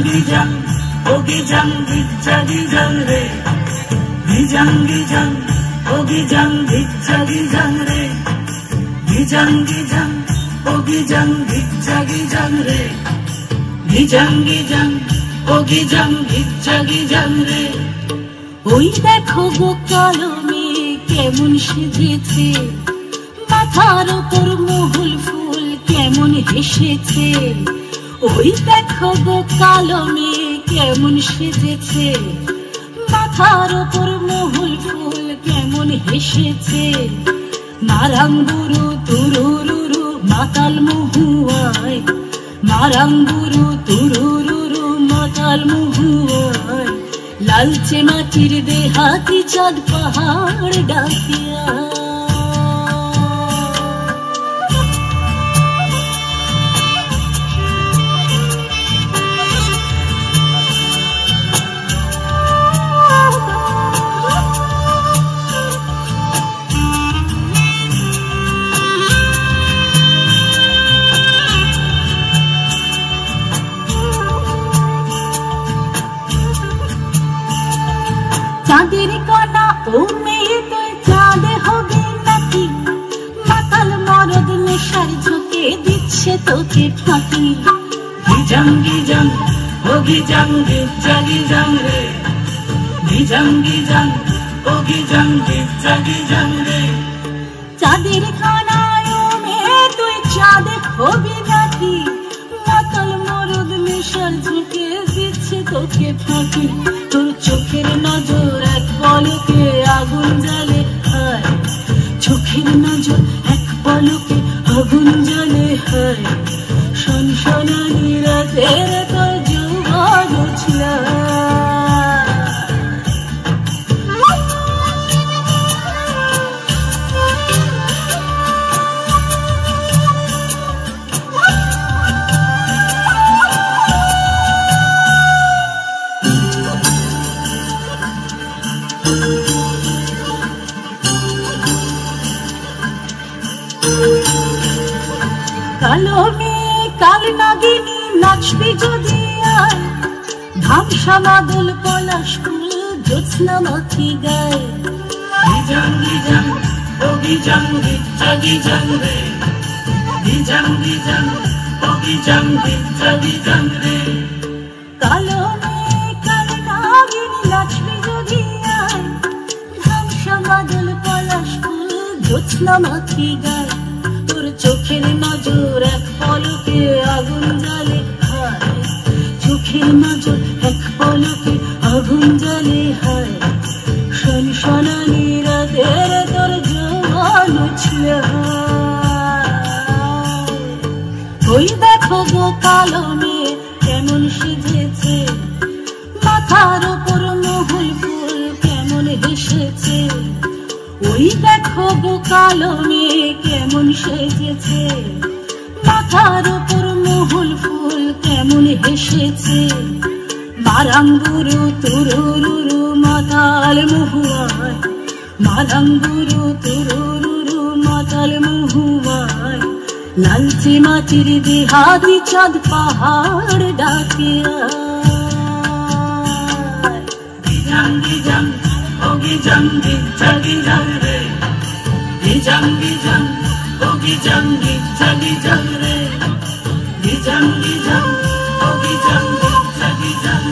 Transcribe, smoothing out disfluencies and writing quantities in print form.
gijang, oh gijang gijja gijang re. Gijang gijang, oh gijang gijja gijang re. Gijang gijang, oh gijang gijja gijang re. Gijang gijang, oh gijang gijja gijang re. ওই দেখো গো কালো মেয়ে কেমন সেজেছে, মাথার ওপর মহুল ফুল কেমন হেসেছে। ওই দেখো গো কালো মেয়ে কেমন সেজেছে, মাথার ওপর মহুল ফুল কেমন হেসেছে। মারাঙ্গুরু তুরুরুরু মাতাল মহুয়ায়, মারাঙ্গুরু তুরুরুরু মাতাল মহুয়ায়। লালচে মাটির দেহাতি চাঁদ পাহাড় ডাকিয়া। চাঁদের কণা ও মেয়ে তুই চাঁদ হবি নাকি, মাতাল মরদ নেশার ঝোঁকে দিচ্ছে তোকে ফাঁকি। গিজাং গিজাং, ও গিজাং গিজ্জা গিজাং রে। গিজাং গিজাং, ও গিজাং গিজ্জা গিজাং রে। চাঁদের কণা ও মেয়ে তুই চাঁদ হবি নাকি, মাতাল মরদ নেশার ঝোঁকে দিচ্ছে তোকে ফাঁকি। তোর চোখের নজর এক পলকে আগুন জ্বালে হায়, চোখের নজর এক পলকে আগুন জ্বালে হায়। সনসনানি রাতের তোর যৌবন উছলা। কালো মেয়ে কাল নাগিনী নাচবি যদি আয়, ধামসা মাদল পলাশ ফুল জ্যোৎস্না মাখি গায়। গিজাং গিজাং, ও গিজাং গিজ্জা গিজাং রে। গিজাং গিজাং, ও গিজাং গিজ্জা গিজাং রে। কালো মেয়ে কাল নাগিনী নাচবি যদি আয়, ধামসা মাদল পলাশ ফুল জ্যোৎস্না মাখি গায়। তোর চোখের নজর এক পলকে আগুন জ্বালে হায়, চোখের নজর এক পলকে আগুন জ্বালে হায়। সনসনানি রাতের তোর যৌবন উছলে হায়। ওই দেখো গো কালো মেয়ে কেমন সেজেছে, মাথার ওপর মহুল ফুল কেমন হেসেছে। ওই দেখো গো কালো মেয়ে কেমন সেজেছে, মাথার ওপর মহুল ফুল কেমন হেসেছে। মারাঙ্গুরু তুরুরুরু মাতাল মহুয়ায়, মারাঙ্গুরু তুরুরুরু মাতাল মহুয়ায়। লালচে মাটির দেহাতি চাঁদ পাহাড় ডাকিয়া। গিজাং গিজাং, ও গিজাং গিজ্জা গিজাং রে। গিজাং গিজাং, ও গিজাং গিজ্জা গিজাং রে। গিজাং গিজাং, ও গিজাং গিজ্জা গিজাং